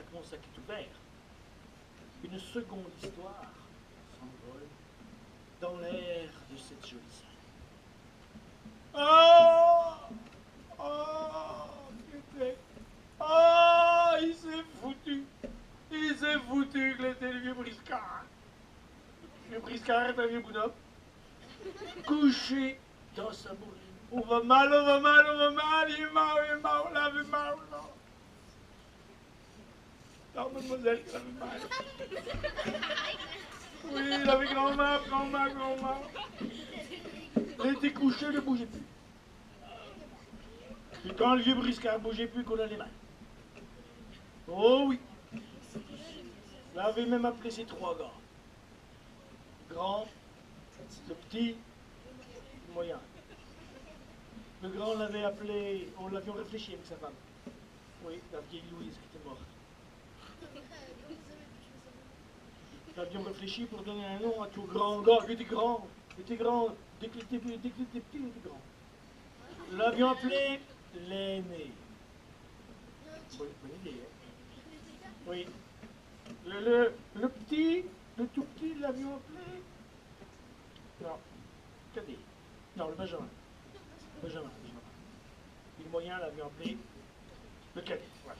que mon sac est ouvert, une seconde histoire s'envole dans l'air de cette jolie salle. Oh! Oh! Oh! Il s'est foutu! Il s'est foutu que c'était le vieux Briscard! Le vieux Briscard est un vieux bonhomme, couché dans sa bourrine. On va mal, on va mal, on va mal, il est mort, là, il est mort, non. Non, mademoiselle, il avait mal. Oui, il avait grand-mère. Il était couché, il ne bougeait plus. Et quand le vieux Briscard ne bougeait plus, qu'on allait mal. Oh oui. Il avait même appelé ses 3 gars. Le grand, le petit, le moyen. Le grand, on l'avait appelé, on l'avions réfléchi avec sa femme. Oui, la vieille Louise qui était morte. Nous avions réfléchi pour donner un nom à tout grand gars. Il était grand. Dès qu'il était petit, il était grand. Nous l'avions appelé l'aîné. Bonne idée, hein? Oui. Le petit, le tout petit, l'avions appelé. Non. Cadet. Non, le Benjamin. Benjamin. Et le moyen, l'avions appelé le cadet. Voilà.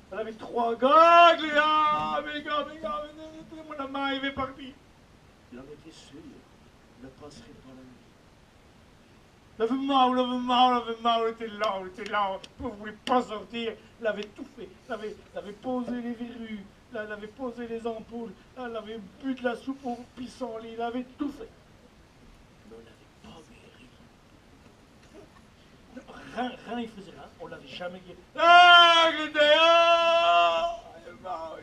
On avait 3 gars, mes gars, mettez-moi la main, il est parti. Il en était sûr, il ne passerait pas la nuit. Il avait mal, il était là, il ne voulait pas sortir, il avait tout fait, il avait posé les verrues, il avait posé les ampoules, il avait bu de la soupe au pissenlit, il avait tout fait. Mais on n'avait pas guéri. Rien, il faisait rien, on l'avait jamais guéri. Ah, il était il est mort.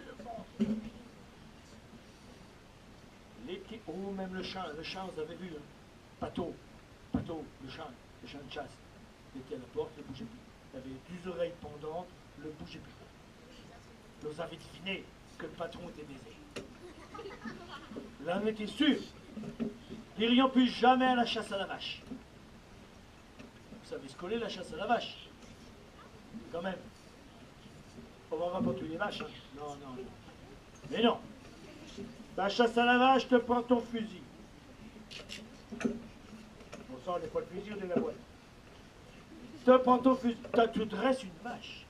L'été, oh, même le chat, vous avez vu, hein? Pato, le chat de chasse. Il était à la porte, il ne bougeait plus. Il avait 2 oreilles pendantes, il ne bougeait plus. Vous avez deviné que le patron était baisé. Là, on était sûr. Ils n'irions plus jamais à la chasse à la vache. Vous savez ce qu'est la chasse à la vache? Quand même. On va pas tuer les vaches, hein? Non. Mais non. La chasse à la vache, te prends ton fusil. Bon, ça, on n'est pas le fusil, on est la boîte. Te prends ton fusil. Tu dresses une vache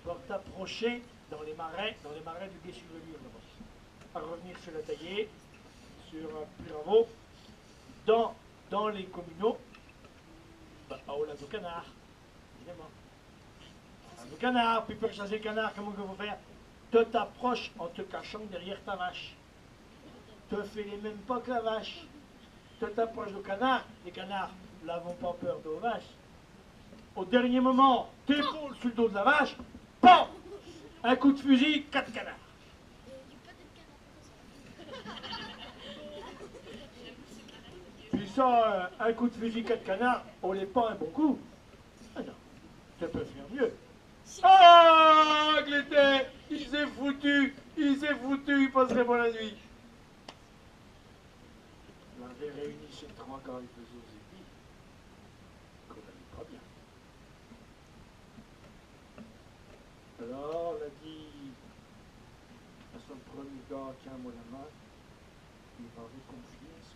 pour t'approcher dans les marais du Gué-sur-le-Mur, à revenir sur la taillée, sur Puravo, dans les communaux, au lac au canard, évidemment. Au canard, puis pour chasser le canard, comment il faut faire? Tu t'approches en te cachant derrière ta vache. Tu fais les mêmes pas que la vache. Tu t'approches du canard, les canards n'avons pas peur de vaches. Au dernier moment, t'épaules sur le dos de la vache, PAM! Un coup de fusil, 4 canards. Puis ça, un coup de fusil, 4 canards, on n'est pas un bon coup. Ah non, tu peux faire mieux. Ah, Glété, il s'est foutu, il passerait pas la nuit. On avait réuni ces 3 gars, ils faisaient aux épis, qu'on n'allait pas bien. Alors, on a dit à son premier gars, tiens-moi la main, il va reconfier ce